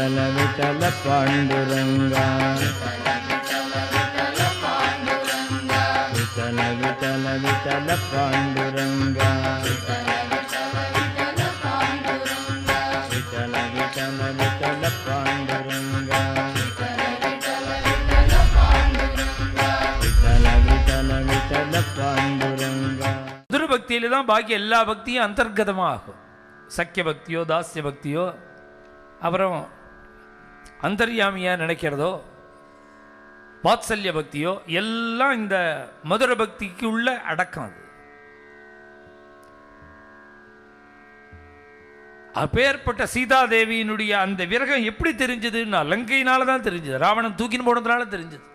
விட்டல விட்டல பாண்டுரங்கா விட்டல விட்டல விட்டல பாண்டுரங்கா விட்டல விட்டல விட்டல பாண்டுரங்கா விட்டல விட்டல விட்டல பாண்டுரங்கா. மதுர பக்தியில தான் பாக்கி எல்லா பக்தியும் அந்தர்கதமாகும். சக்கிய பக்தியோ தாசிய பக்தியோ அப்புறம் அந்தர்யாமியாக நினைக்கிறதோ வாத்சல்ய பக்தியோ எல்லாம் இந்த மதுர பக்திக்கு உள்ள அடக்கம். அது அப்பேற்பட்ட சீதாதேவியினுடைய அந்த விரகம் எப்படி தெரிஞ்சதுன்னா லங்கையினால தான் தெரிஞ்சது. ராவணன் தூக்கின்னு போனதுனால தெரிஞ்சது.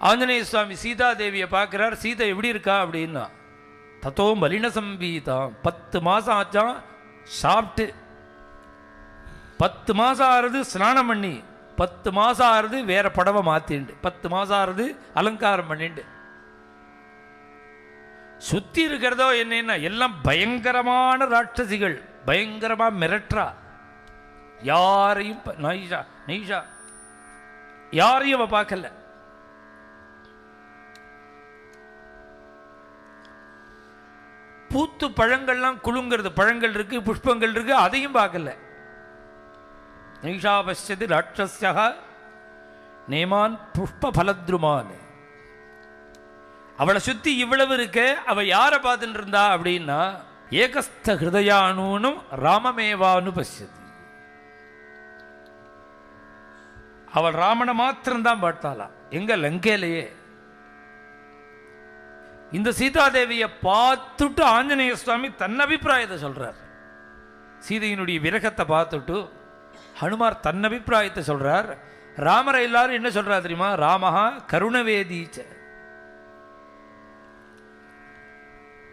ஆஞ்சநேய சுவாமி சீதாதேவியை பார்க்கிறார். சீதை எப்படி இருக்கா அப்படின்னா தத்தோ மலின சம்பீதம் 10 மாதம் ஆச்சான் சாப்பிட்டு, 10 மாதம் ஆறுது ஸ்நானம் பண்ணி, 10 மாதம் ஆறுது வேற படவை மாற்றிண்டு, 10 மாதம் ஆறுது அலங்காரம் பண்ணிண்டு. சுற்றி இருக்கிறதோ என்னன்னா எல்லாம் பயங்கரமான ராட்சசிகள், பயங்கரமாக மிரட்டுறா. யாரையும் நைஷா நைஷா யாரையும் அவ பார்க்கல. பூத்து பழங்கள்லாம் குலுங்கிறது, பழங்கள் இருக்கு, புஷ்பங்கள் இருக்கு, அதையும் பார்க்கல. நைஷா பஷ்யது ராட்சஸ்யா நேமான் புஷ்ப பலத்ருமான். அவளை சுத்தி இவ்வளவு இருக்க அவ யாரை பார்த்துட்டு இருந்தா அப்படின்னா ஏகஸ்த ஹிருதயானூனும் ராமமேவானு பஷ்யது. அவள் ராமனை மாத்திரம்தான் பார்த்தாளா எங்க லங்கையிலேயே. இந்த சீதாதேவியை பார்த்துட்டு ஆஞ்சநேய சுவாமி தன் அபிப்பிராயத்தை சொல்றார். சீதையினுடைய விரகத்தை பார்த்துட்டு ஹனுமார் தன் அபிப்பிராயத்தை சொல்றார். ராமரை எல்லாரும் என்ன சொல்றா தெரியுமா? ராமஹா கருணவேதீச்ச.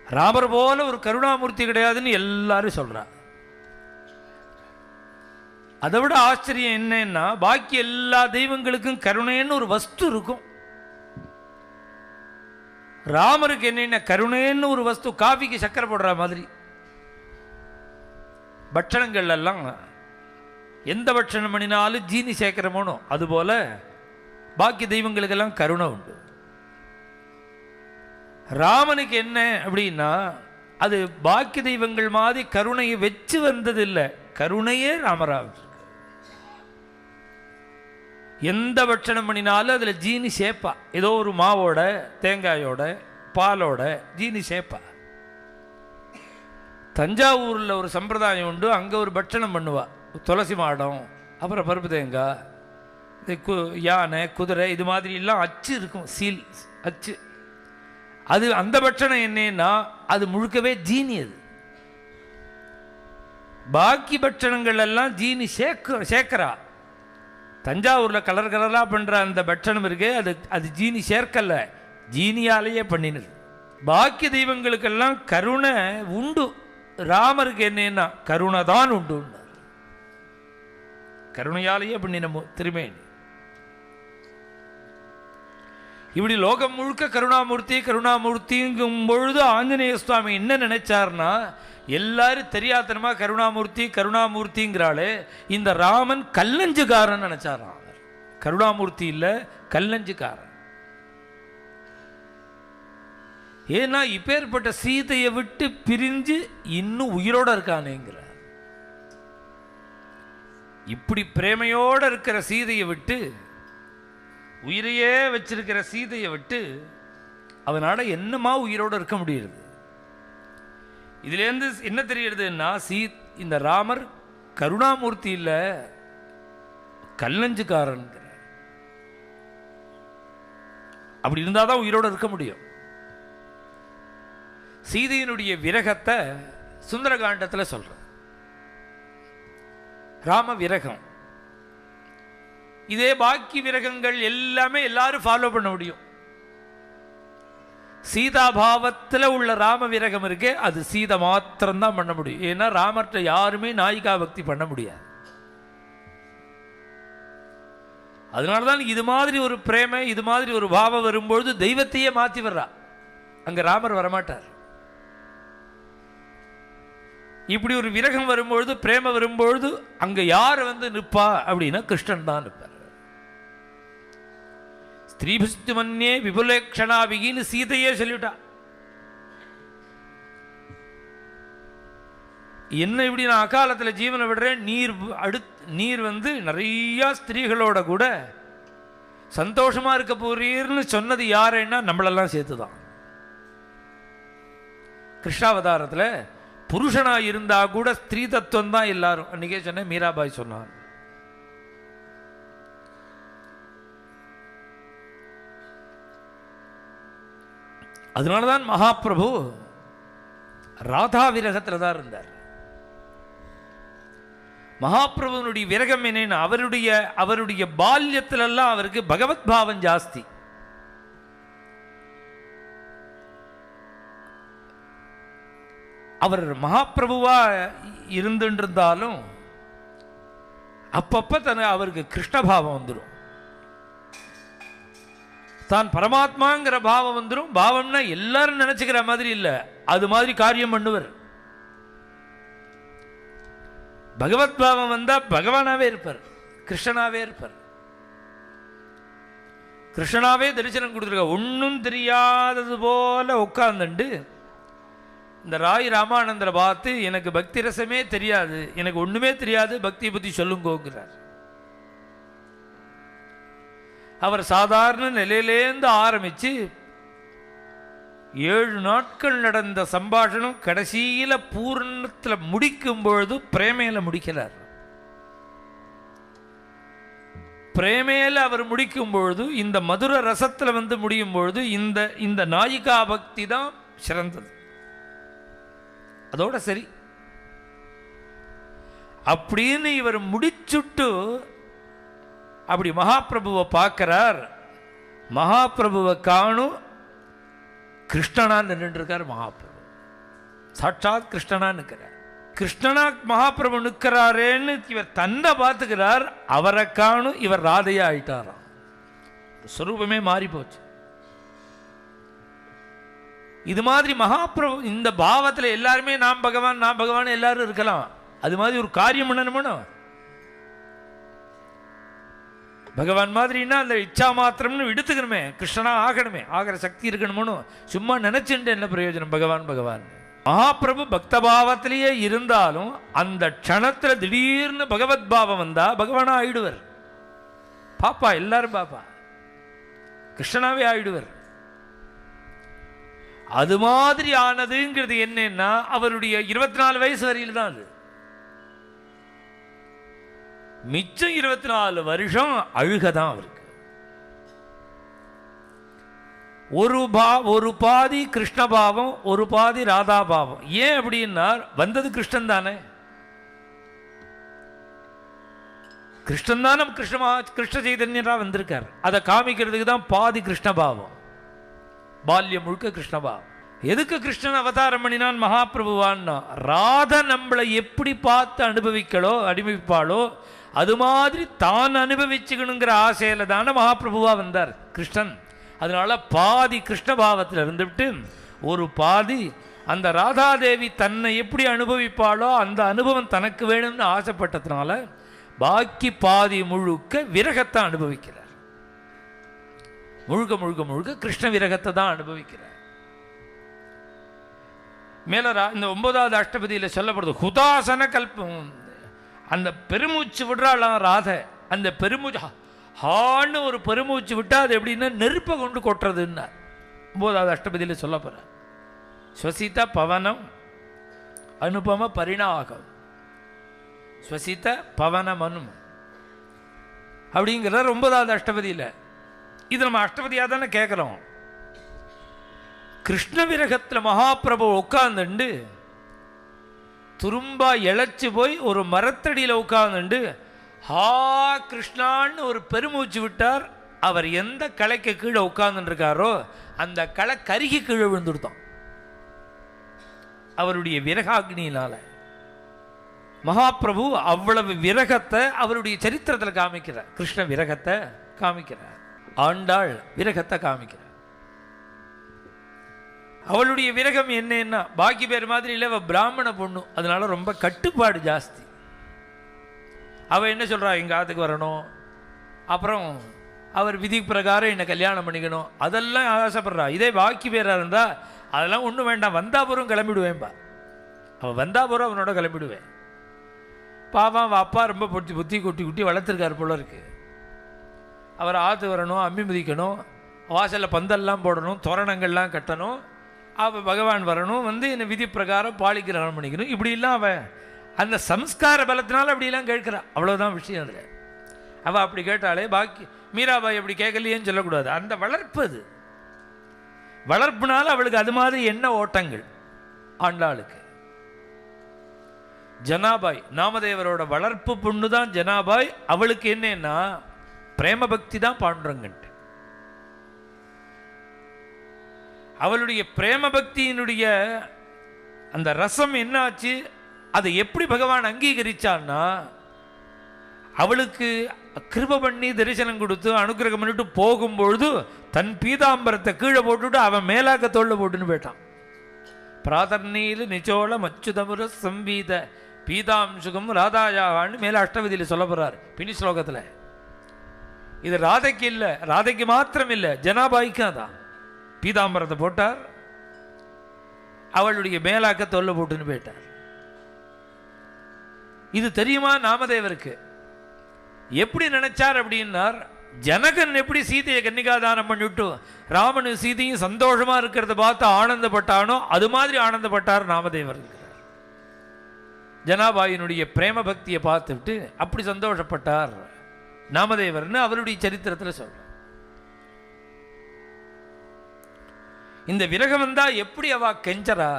ராமர் போல ஒரு கருணாமூர்த்தி கிடையாதுன்னு எல்லாரும் சொல்றா. அதை விட ஆச்சரியம் என்னன்னா பாக்கி எல்லா தெய்வங்களுக்கும் கருணைன்னு ஒரு வஸ்து இருக்கும். ராமருக்கு என்ன கருணைன்னு ஒரு வஸ்து, காஃபிக்கு சக்கரை போடுற மாதிரி. பட்சணங்கள் எல்லாம் எந்த பட்சணம் பண்ணினாலும் ஜீனி சேர்க்கிறமோனோ அதுபோல பாக்கி தெய்வங்களுக்கெல்லாம் கருணை உண்டு. ராமனுக்கு என்ன அப்படின்னா அது பாக்கி தெய்வங்கள் மாதிரி கருணையை வச்சு வந்ததில்லை, கருணையே ராமராவ். எந்த பட்சணம் பண்ணினாலும் அதில் ஜீனி சேப்பா. ஏதோ ஒரு மாவோட தேங்காயோட பாலோட ஜீனி சேப்பா. தஞ்சாவூரில் ஒரு சம்பிரதாயம் உண்டு. அங்கே ஒரு பட்சணம் பண்ணுவா. துளசி மாடம், அப்புறம் பருப்பு தேங்காய், இது யானை குதிரை இது மாதிரிலாம் அச்சு இருக்கும், சீல் அச்சு. அது அந்த பட்சணம் என்னன்னா அது முழுக்கவே ஜீனி. அது பாக்கி பட்சணங்கள் எல்லாம் ஜீனி சேர்க்கிறா. தஞ்சாவூரில் கலர் கலராக பண்ணுற அந்த பட்சணம் இருக்கு, அது ஜீனி சேர்க்கல, ஜீனியாலேயே பண்ணினது. பாக்கி தெய்வங்களுக்கெல்லாம் கருணை உண்டு. ராமருக்கு என்னன்னா கருணை தான் உண்டு, கருணையாலேயே பண்ணின திருமேனி. இப்படி லோகம் முழுக்க கருணாமூர்த்தி கருணாமூர்த்திங்கும் பொழுது ஆஞ்சநேய சுவாமி என்ன நினைச்சார்னா எல்லாரும் தெரியாதனமா கருணாமூர்த்தி கருணாமூர்த்திங்கிறாளே, இந்த ராமன் கல்லஞ்சுக்காரன் நினைச்சாராம். கருணாமூர்த்தி இல்ல, கல்லஞ்சுக்காரன். ஏன்னா இப்பேற்பட்ட சீதையை விட்டு பிரிஞ்சு இன்னும் உயிரோட இருக்கானேங்கிறார். இப்படி பிரேமையோட இருக்கிற சீதையை விட்டு, உயிரையே வச்சிருக்கிற சீதையை விட்டு அவனால என்னமா உயிரோடு இருக்க முடியுது? இதுலேருந்து என்ன தெரியுதுன்னா இந்த ராமர் கருணாமூர்த்தி இல்ல, கல்லஞ்சுக்காரன். அப்படி இருந்தாதான் உயிரோடு இருக்க முடியும். சீதையினுடைய விரகத்தை சுந்தரகாண்டத்தில் சொல்ற. ராம விரகம் இதே பாக்கி விரகங்கள் எல்லாமே எல்லாரும் ஃபாலோ பண்ண முடியும். சீதாபாவத்தில் உள்ள ராம விரகம் இருக்கே அது சீதை மாத்திரம்தான் பண்ண முடியும். ஏன்னா ராமர்கிட்ட யாருமே நாயிகா பக்தி பண்ண முடியாது. அதனாலதான் இது மாதிரி ஒரு பிரேமை, இது மாதிரி ஒரு பாவம் வரும்பொழுது தெய்வத்தையே மாற்றி வர்றா. அங்க ராமர் வரமாட்டார். இப்படி ஒரு விரகம் வரும்பொழுது, பிரேம வரும்பொழுது அங்க யார் வந்து நிற்பா அப்படின்னா கிருஷ்ணன் தான் நிற்பார். ஸ்திரீபிஸ்து மன்யே விபுலேக்ஷணாபிகின்னு சீதையே சொல்லிவிட்டா. என்ன இப்படி நான் அகாலத்தில் ஜீவனை விடுறேன், நீர் வந்து நிறைய ஸ்திரீகளோட கூட சந்தோஷமா இருக்க போறீர்னு சொன்னது யாருன்னா நம்மளெல்லாம் சேர்த்துதான். கிருஷ்ணாவதாரத்தில் புருஷனா இருந்தா கூட ஸ்திரீ தத்துவம் தான் எல்லாரும். அன்னைக்கே சொன்ன மீராபாய் சொன்னார். அதனாலதான் மகாபிரபு ராதா விரகத்தில் தான் இருந்தார். மகாபிரபுனுடைய விரகம் என்னன்னா அவருடைய பால்யத்திலெல்லாம் அவருக்கு பகவத் பாவம் ஜாஸ்தி. அவர் மகாபிரபுவா இருந்துருந்தாலும் அப்பப்ப அவருக்கு கிருஷ்ணபாவம் வந்துடும். தான் பரமாத்மாங்கிற பாவம் வந்துடும். பாவம்னா எல்லாரும் நினைச்சுக்கிற மாதிரி இல்லை, அது மாதிரி காரியம் பண்ணுவர். பகவத் பாவம் வந்தா பகவானாவே இருப்பார், கிருஷ்ணனாவே இருப்பார். கிருஷ்ணனாவே தரிசனம் கொடுத்துருக்க. ஒன்றும் தெரியாதது போல உட்கார்ந்துண்டு இந்த ராய் ராமானந்தரை பார்த்து, எனக்கு பக்தி ரசமே தெரியாது, எனக்கு ஒண்ணுமே தெரியாது, பக்தியை பத்தி சொல்லுங்கோங்கிறார். அவர் சாதாரண நிலையிலேருந்து ஆரம்பிச்சு 7 நாட்கள் நடந்த சம்பாஷணம் கடைசியில பூர்ணத்தில் முடிக்கும் பொழுது பிரேமையில முடிக்கிறார். பிரேமையில அவர் முடிக்கும் பொழுது, இந்த மதுர ரசத்தில் வந்து முடியும் பொழுது இந்த நாயிகா பக்தி தான் சிறந்தது. அதோட சரி அப்படின்னு இவர் முடிச்சுட்டு அப்படி மகாபிரபுவை பார்க்கிறார். மகாபிரபுவை காணும், கிருஷ்ணனா நின்றுருக்கார். மகாபிரபு சாட்சாத் கிருஷ்ணனா நிற்கிறார். கிருஷ்ணனா மகாபிரபு நிற்கிறாரேன்னு இவர் தன்னை பார்த்துக்கிறார். அவரை காணும், இவர் ராதையா ஆயிட்டாராம். ஸ்வரூபமே மாறி போச்சு. இது மாதிரி மகாபிரபு இந்த பாவத்தில் எல்லாருமே நாம் பகவான் எல்லாரும் இருக்கலாம். அது மாதிரி ஒரு காரியம் பண்ணணுமோ, பகவான் மாதிரின்னா அந்த இச்சா மாத்திரம்னு எடுத்துக்கணுமே, கிருஷ்ணனா ஆகணுமே, ஆகிற சக்தி இருக்கணுமோ. சும்மா நினைச்சுட்டு என்ன பிரயோஜனம்? பகவான் மகாபிரபு பக்த பாவத்திலேயே இருந்தாலும் அந்த க்ஷணத்தில் திடீர்னு பகவத் பாவம் வந்தா பகவானா ஆயிடுவர். பாப்பா எல்லாரும் பாப்பா கிருஷ்ணனாவே ஆயிடுவர். அது மாதிரி ஆனதுங்கிறது என்னன்னா அவருடைய 24 வயசு வரையில் தான். அது மிச்சம் 24 வருஷம் அழுகதான் அவருக்கு. ஒரு பாதி கிருஷ்ணபாவம், ஒரு பாதி ராதாபாவம். ஏன் அப்படின்னா வந்தது கிருஷ்ணன் தானே. கிருஷ்ணன் தானே கிருஷ்ண சைதன்யரா வந்திருக்கார். அதை காமிக்கிறதுக்கு தான் பாதி கிருஷ்ணபாவம், பால்யம் முழுக்க கிருஷ்ணபாவம். எதுக்கு கிருஷ்ணன் அவதாரம் பண்ணினான் மகாபிரபுவான்னா, ராதா நம்மளை எப்படி பார்த்து அனுபவிப்பாளோ அது மாதிரி தான் அனுபவிச்சுக்கணுங்கிற ஆசையில தானே மகாபிரபுவா வந்தார் கிருஷ்ணன். அதனால பாதி கிருஷ்ணபாவத்தில் இருந்துவிட்டு ஒரு பாதி அந்த ராதாதேவி தன்னை எப்படி அனுபவிப்பாளோ அந்த அனுபவம் தனக்கு வேணும்னு ஆசைப்பட்டதுனால பாக்கி பாதி முழுக்க விரகத்தை அனுபவிக்கிறார். முழுக்க முழுக்க முழுக்க கிருஷ்ண விரகத்தை தான் அனுபவிக்கிறார். மேல இந்த 9வது அஷ்டபதியில் சொல்லப்படுது ஹுதாசன கல்பம். அந்த பெருமூச்சு விடுறாளாம் ராதை. அந்த பெருமூச்சு ஹான்னு ஒரு பெருமூச்சு விட்டா அது எப்படின்னா நெருப்பை கொண்டு கொட்டுறதுன்னா 9வது அஷ்டபதியில் சொல்ல போற. ஸ்வசித பவனம் அனுபம பரிணாகம், ஸ்வசித பவனம் அனு அப்படிங்கிறத 9வது அஷ்டபதியில். இது நம்ம அஷ்டபதியாக தானே கேட்குறோம். கிருஷ்ண விரகத்தில் மகாபிரபு உட்கார்ந்துண்டு துரும்பா இழைச்சு போய் ஒரு மரத்தடியில் உட்கார்ந்துண்டு ஹா கிருஷ்ணான்னு ஒரு பெருமூச்சு விட்டார். அவர் எந்த கலைக்கு கீழே உட்கார்ந்துருக்காரோ அந்த கலை கருகி கீழே விழுந்துடுத்தோம் அவருடைய விரகாக்னியினால. மகாபிரபு அவ்வளவு விரகத்தை அவருடைய சரித்திரத்தில் காமிக்கிறார். கிருஷ்ண விரகத்தை காமிக்கிறார், ஆண்டாள் விரகத்தை காமிக்கிறார். அவளுடைய விரகம் என்னன்னா பாக்கி பேர் மாதிரி இல்லை, அவள் பிராமண பொண்ணு, அதனால ரொம்ப கட்டுப்பாடு ஜாஸ்தி. அவள் என்ன சொல்கிறா, எங்கள் ஆத்துக்கு வரணும், அப்புறம் அவர் விதி பிரகாரம் என்னை கல்யாணம் பண்ணிக்கணும், அதெல்லாம் ஆசைப்படுறா. இதே பாக்கி பேராக இருந்தால் அதெல்லாம் ஒன்றும் வேண்டாம், வந்தாபுரம் கிளம்பிடுவேன்பா. அவள் வந்தாபுரம் அவனோட கிளம்பிடுவேன். பாவம் அவள் அப்பா ரொம்ப புத்தி குட்டி வளர்த்துருக்காரு போல இருக்கு. அவர் ஆற்று வரணும், அம்மி மிதிக்கணும், வாசலில் பந்தல்லாம் போடணும், தோரணங்கள்லாம் கட்டணும், அவள் பகவான் வரணும், வந்து என்னை விதி பிரகாரம் பாலிக்கிரகணம் பண்ணிக்கணும். இப்படிலாம் அவள் அந்த சம்ஸ்கார பலத்தினால அப்படிலாம் கேட்குறான். அவ்வளோதான் விஷயம். அதில் அவள் அப்படி கேட்டாலே பாக்கி மீராபாய் அப்படி கேட்கலையேன்னு சொல்லக்கூடாது. அந்த வளர்ப்பு, அது வளர்ப்புனால அவளுக்கு அது மாதிரி என்ன ஓட்டங்கள். ஆண்டாளுக்கு ஜனாபாய் நாமதேவரோட வளர்ப்பு பொண்ணு தான் ஜனாபாய். அவளுக்கு என்னன்னா பிரேம பக்தி தான் பாண்டுரங்கன்ட்டு. அவளுடைய பிரேம பக்தியினுடைய அந்த ரசம் என்னாச்சு, அதை எப்படி பகவான் அங்கீகரிச்சான்னா, அவளுக்கு கிருப பண்ணி தரிசனம் கொடுத்து அனுக்கிரகம் பண்ணிட்டு போகும்பொழுது தன் பீதாம்பரத்தை கீழே போட்டுட்டு அவன் மேலாக்க தோல்ல போட்டுன்னு போயிட்டான். பிராதர்நீல நிச்சோள மச்சுதமுர சம்பீத பீதாம்சுகம் ராதாயாவான்னு மேலே அஷ்டவிதியில் சொல்ல போறார் பினி ஸ்லோகத்தில். இது ராதைக்கு இல்லை, ராதைக்கு மாத்திரம் இல்லை, ஜனாபாய்க்கு அதான். பீதாம்பரத்தை போட்டார், அவளுடைய மேலாக்க தோல்ல போட்டுன்னு போயிட்டார். இது தெரியுமா நாமதேவருக்கு? எப்படி நினைச்சார் அப்படின்னார், ஜனகன் எப்படி சீதையை கன்னிகாதானம் பண்ணிவிட்டு ராமனு சீதையும் சந்தோஷமா இருக்கிறத பார்த்து ஆனந்தப்பட்டானோ அது மாதிரி ஆனந்தப்பட்டார் நாமதேவர். ஜனாபாயினுடைய பிரேம பக்தியை பார்த்துட்டு அப்படி சந்தோஷப்பட்டார் நாமதேவர்னு அவருடைய சரித்திரத்தில் சொல்ற. இந்த விரகம் வந்தா எப்படி அவ கெஞ்சரா.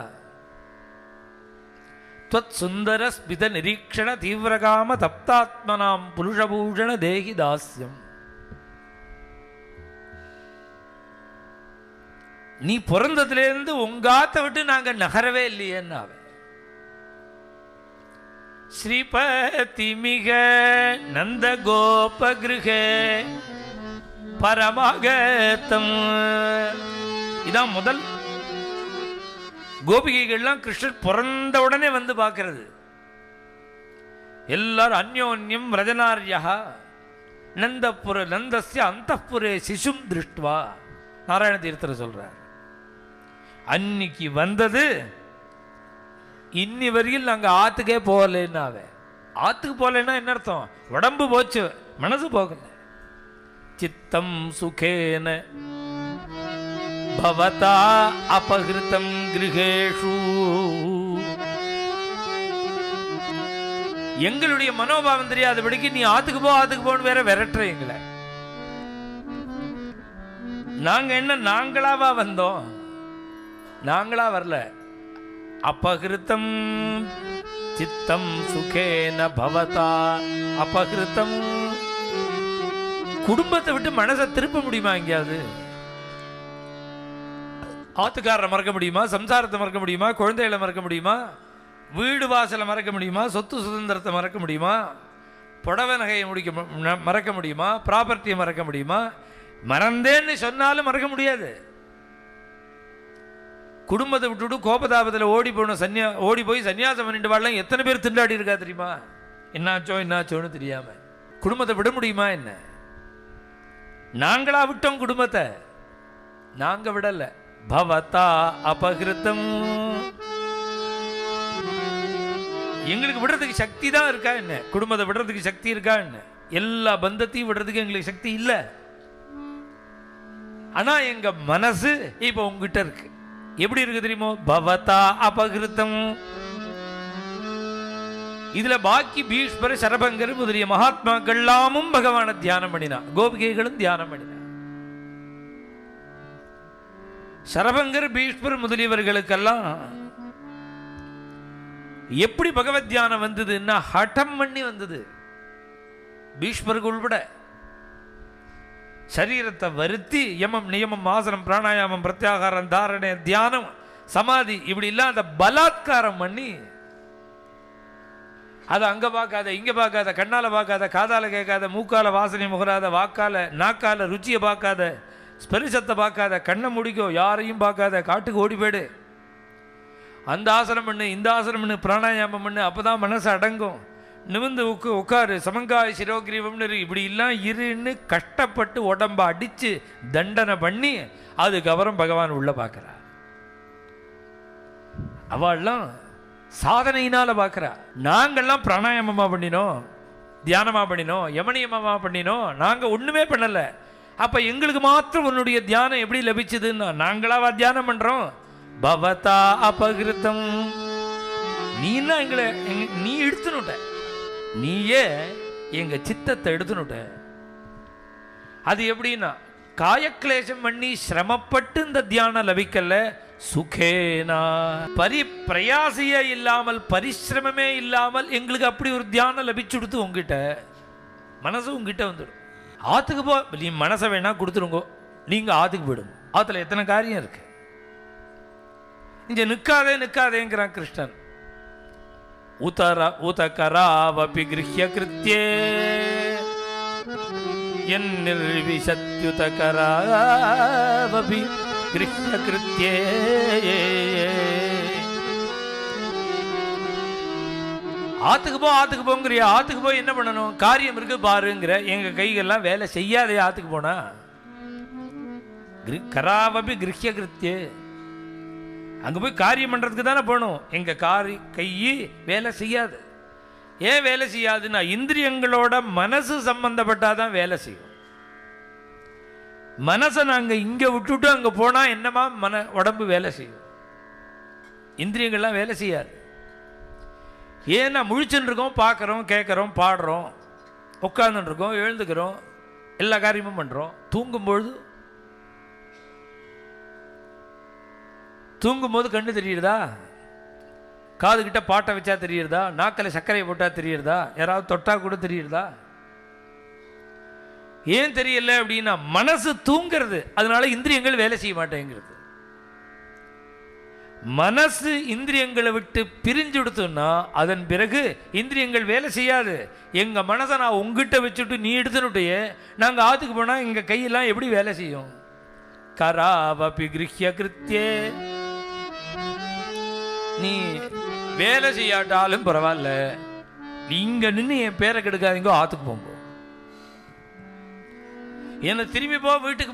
சுந்தர ஸ்மித நிரீக்ஷண தீவிரகாம தப்தாத்மனாம் புருஷபூஷண தேகி தாஸ்யம். நீ பிறந்ததுலேருந்து உங்காத்த விட்டு நாங்க நகரவே இல்லையேன்னு அவன். ஸ்ரீபதி மிக நந்த கோப கிருஹே பரமகதம். இதான் முதல். கோபிகைகள்லாம் கிருஷ்ணர் பிறந்த உடனே வந்து பார்க்கிறது. எல்லாரும் அந்யோன்யம் ரஜனாரியா நந்தபுர நந்தஸ்ய அந்தப்புரே சிசும் திருஷ்டுவா நாராயண தீர்த்தர் சொல்றார். அன்னைக்கு வந்தது இன்னி வரையில் நாங்க ஆத்துக்கே போகலன்னாவே. ஆத்துக்கு போகலன்னா என்ன அர்த்தம்? உடம்பு போச்சு, மனசு போகல. சித்தம் சுகேன பவதா அபகிருதம் கிருஹேஷு. எங்களுடைய மனோபாவம் தெரியாதபடிக்கு நீ ஆத்துக்கு போன்னு வேற விரட்டுற எங்களை. நாங்க என்ன நாங்களாவா வந்தோம்? நாங்களா வரல. அபகிருதம் சித்தம் சுகேன பவதா அபகிருதம். குடும்பத்தை விட்டு மனசை திருப்ப முடியுமா? எங்கேயாவது ஆத்துக்காரரை மறக்க முடியுமா? சம்சாரத்தை மறக்க முடியுமா? குழந்தைகளை மறக்க முடியுமா? வீடு வாசலை மறக்க முடியுமா? சொத்து சுதந்திரத்தை மறக்க முடியுமா? புடவை நகையை மறக்க முடியுமா? ப்ராப்பர்ட்டியை மறக்க முடியுமா? மறந்தேன்னு சொன்னாலும் மறக்க முடியாது. குடும்பத்தை விட்டுவிட்டு கோபதாபத்தில் ஓடி போய் சன்னியாசம் பண்ணிட்டு வாழலாம் எத்தனை பேர் திண்டாடி இருக்கா தெரியுமா? என்னாச்சோன்னு தெரியாம குடும்பத்தை விட முடியுமா என்ன? நாங்களா விட்டோம் குடும்பத்தை? நாங்க விடல. பவதா அபகிருதம். எங்களுக்கு விடுறதுக்கு சக்தி தான் இருக்கா என்ன? குடும்பத்தை விடுறதுக்கு சக்தி இருக்கா என்ன? எல்லா பந்தத்தையும் விடுறதுக்கு எங்களுக்கு சக்தி இல்லை. ஆனா எங்க மனசு இப்ப உங்ககிட்ட இருக்கு. எப்படி இருக்கு தெரியுமோ? பவதா அபகிருதம். இதுல பாக்கி பீஷ்மர் சரபங்கர் முதலிய மகாத்மாக்கள் எல்லாமும் பகவான தியானம் பண்ணினா, கோபிகைகளும் தியானம் பண்ணினா. சரபங்கர் பீஷ்மர் முதலியவர்களுக்கெல்லாம் எப்படி பகவத் தியானம் வந்ததுன்னா ஹடம் பண்ணி வந்தது. பீஷ்மருக்கு உள்பட சரீரத்தை வருத்தி யமம் நியமம் ஆசனம் பிராணாயாமம் பிரத்யாகாரம் தாரணை தியானம் சமாதி இப்படி இல்லாத பலாத்காரம் பண்ணி அதை அங்க பார்க்காத இங்க பார்க்காத கண்ணால பார்க்காத காதால கேட்காத மூக்கால வாசனை முகராத வாக்கால நாக்கால ருச்சியை பார்க்காத ஸ்பரிசத்தை பார்க்காத, கண்ணை முடிக்கோ, யாரையும் பார்க்காத, காட்டுக்கு ஓடி போயிடு, அந்த ஆசனம் பண்ணு, இந்த ஆசனம் பண்ணு, பிராணாயாமம் பண்ணு, அப்போ தான் மனசு அடங்கும், நிமிந்து உட்காரு, சமங்காய் சிரோகிரீவம்னு இப்படி எல்லாம் இருன்னு கஷ்டப்பட்டு உடம்ப அடித்து தண்டனை பண்ணி அதுக்கப்புறம் பகவான் உள்ள பார்க்குறா. அவள்லாம் சாதனையினால் பார்க்குறா. நாங்கள்லாம் பிராணாயாமமாக பண்ணினோம், தியானமாக பண்ணினோம், யமனியமமாக பண்ணினோம், நாங்கள் ஒன்றுமே பண்ணலை. அப்போ எங்களுக்கு மாத்திரம் உன்னுடைய தியானம் எப்படி லபிச்சதுன்னா, நாங்களாவா தியானம் பண்ணுறோம்? பவதா அபகிருத்தம், நீன்னா எங்களை நீ எடுத்துனுட்ட, நீயே எங்கள் சித்தத்தை எடுத்துனுட்ட. அது எப்படின்னா, காயக்லேசம் பண்ணி சிரமப்பட்டு இந்த தியானம் லபிக்கல, சுகேனா பிரயாசியே இல்லாமல், பரிசிரமே இல்லாமல் எங்களுக்கு அப்படி ஒரு தியானம் லபிச்சுடுத்து. உங்ககிட்ட மனசு உங்ககிட்ட வந்துடும். ஆற்றுக்கு போ, நீ மனசை வேணா கொடுத்துருங்கோ, நீங்கள் ஆற்றுக்கு போயிடுங்க. ஆற்றுல எத்தனை காரியம் இருக்கு. இங்கே நிற்காதேங்கிறான் கிருஷ்ணன். உதகராவபி கிருஹ்ய கிருத்யே என் நிர்விசத்யுதகராவபி கிருஹ்ய கிருத்யே. ஆற்றுக்கு போங்கிறியா? ஆற்றுக்கு போய் என்ன பண்ணணும்? காரியம் இருக்கு பாருங்கிற. எங்கள் கைகள்லாம் வேலை செய்யாதே ஆற்றுக்கு போனா. கராவபி கிருஹ்ய கிருத்யே, அங்கே போய் காரியம் பண்ணுறதுக்கு தானே போகணும். எங்கள் கை வேலை செய்யாது. ஏன் வேலை செய்யாதுன்னா, இந்திரியங்களோட மனசு சம்பந்தப்பட்டாதான் வேலை செய்யும். மனசை நாங்கள் இங்கே விட்டுட்டு அங்கே போனால் என்னமா உடம்பு வேலை செய்யும், இந்திரியங்கள்லாம் வேலை செய்யாது. ஏன்னா முழிச்சுன்னு இருக்கோம், பார்க்குறோம், கேட்குறோம், பாடுறோம், உட்காந்துட்டு இருக்கோம், எழுந்துக்கிறோம், எல்லா காரியமும் பண்ணுறோம். தூங்கும்போது கண்ணு தெரியுறதா? காதுகிட்ட பாட்டை வச்சா தெரியுறதா? நாக்கில் சர்க்கரையை போட்டால் தெரியுறதா? யாராவது தொட்டா கூட தெரியுறதா? ஏன் தெரியல அப்படின்னா, மனசு தூங்கிறது, அதனால இந்திரியங்கள் வேலை செய்ய மாட்டேங்கிறது. மனசு இந்திரியங்களை விட்டு பிரிஞ்சு கொடுத்தோம்னா அதன் பிறகு இந்திரியங்கள் வேலை செய்யாது. எங்கள் மனசை நான் உங்ககிட்ட வச்சுட்டு நீ எடுத்துனுட்டையே, நாங்கள் ஆற்றுக்கு போனால் எங்கள் கையெல்லாம் எப்படி வேலை செய்யும்? கராவபி கிருஹ்ய கிருத்யே, நீ வேலை செய்யாட்டாலும் பரவாயில்ல, நீங்க நின்று என் பேரை கெடுக்காதீங்க, ஆற்றுக்கு போங்க, என்னை திரும்பி போ, வீட்டுக்கு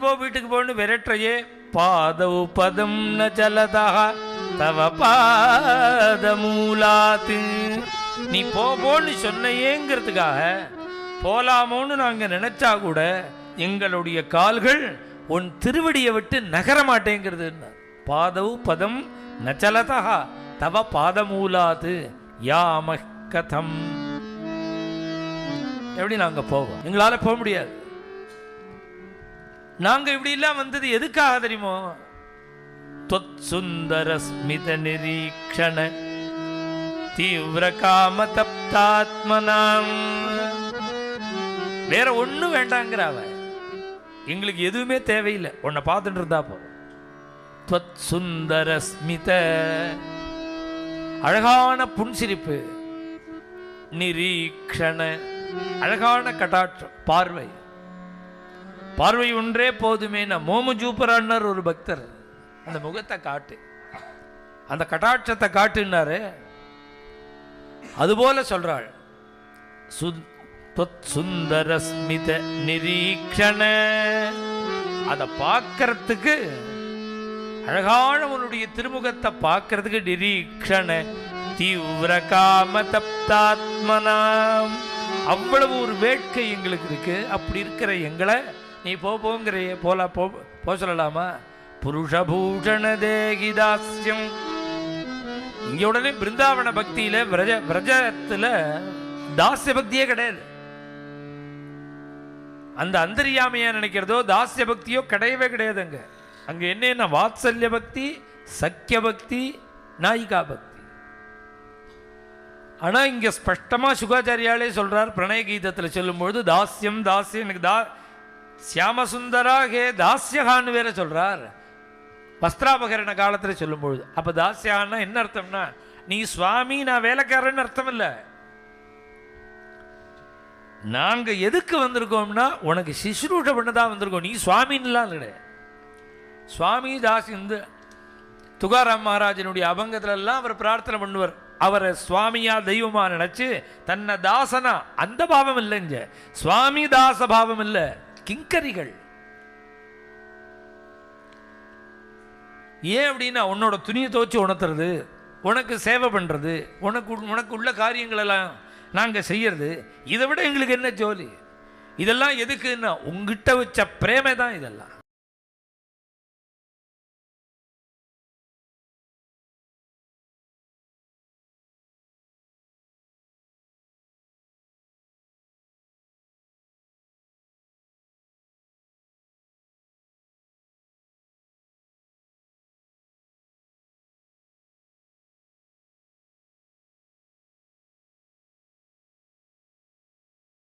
போன்னு விரட்டுறையே. பாதவு பதம் ந சலதா தவ பாதமூலாத்து, நீ போன்னு சொன்னையேங்கிறதுக்காக போலாமோன்னு நாங்கள் நினைச்சா கூட எங்களுடைய கால்கள் உன் திருவடியை விட்டு நகர மாட்டேங்கிறது. பாதவு பதம் நச்சலதா தவ பாதமூலாத்து யாம கதம். எப்படி நாங்க போவோம்? எங்களால போக முடியாது. நாங்க இப்படி எல்லாம் வந்தது எதுக்காக தெரியுமோ? தொத் சுந்தர ஸ்மித நிரீக்ஷண தீவிர காம தப்தாத்மனாம். வேற ஒண்ணும் வேண்டாங்கிற அவ, எங்களுக்கு எதுவுமே தேவையில்லை, உன்னை பார்த்துட்டு இருந்தா போதும். தொத் சுந்தர ஸ்மித, அழகான புன்சிரிப்பு, நிரீக்ஷண, அழகான கட்டாட்சம், பார்வை ஒன்றே போதுமே. மோமுஜூப்பரான்னார் ஒரு பக்தர், அந்த முகத்தை காட்டு, அந்த கட்டாட்சத்தை காட்டுனாரு. அதுபோல சொல்றாள், சுந்தர ஸ்மித நிரீக்ஷண, அதை பார்க்கறதுக்கு, அழகான உன்னுடைய திருமுகத்தை பார்க்கறதுக்கு நிரீக்ஷண தீவிர காம தப்தாத்மனாம், அவ்வளவு ஒரு வேட்கை எங்களுக்கு இருக்கு. அப்படி இருக்கிற எங்களை நீ போங்கிறைய போ சொல்லலாமா? புருஷபூஷண தேகிதாஸ்யம். இங்க உடனே பிருந்தாவன பக்தியில விரஜத்துல தாஸ்ய பக்தியே கிடையாது. அந்த அந்தரியாமையா நினைக்கிறதோ தாஸ்ய பக்தியோ கிடையவே கிடையாது. அங்க என்ன வாத்சல்ய பக்தி, சக்கிய பக்தி, நாயிகா பக்தி. ஆனா இங்க ஸ்பஷ்டமா சுகாச்சாரியாலே சொல்றார், பிரணய கீதத்தில் சொல்லும்பொழுது தாஸ்யம் எனக்கு சியாமசுந்தரா ஹே தாஸ்யகான்னு வேற சொல்றார் வஸ்திராபகரண காலத்தில் சொல்லும்பொழுது. அப்ப தாஸ்யகான்னா என்ன அர்த்தம்னா, நீ சுவாமி நான் வேலைக்காரன்னு அர்த்தம் இல்லை. நாங்க எதுக்கு வந்திருக்கோம்னா உனக்கு சிசுரூஷ பண்ணதான் வந்திருக்கோம், நீ சுவாமின்னுலாம் கிடையாது. சுவாமி தாஸ் இந்த துகாராம் மகாராஜனுடைய அபங்கத்திலெல்லாம் அவர் பிரார்த்தனை பண்ணுவார். அவரை சுவாமியா தெய்வமா நினைச்சு தன்னை தாசனா, அந்த பாவம் இல்லைங்க, சுவாமி தாச பாவம் இல்லை, கிங்கரிகள். ஏன் அப்படின்னா உன்னோட துணியை துவச்சி உணர்த்துறது, உனக்கு சேவை பண்ணுறது, உனக்கு உள்ள காரியங்களெல்லாம் நாங்கள் செய்யறது, இதை விட எங்களுக்கு என்ன ஜோலி? இதெல்லாம் எதுக்குன்னா உங்ககிட்ட வச்ச பிரேமை தான் இதெல்லாம்.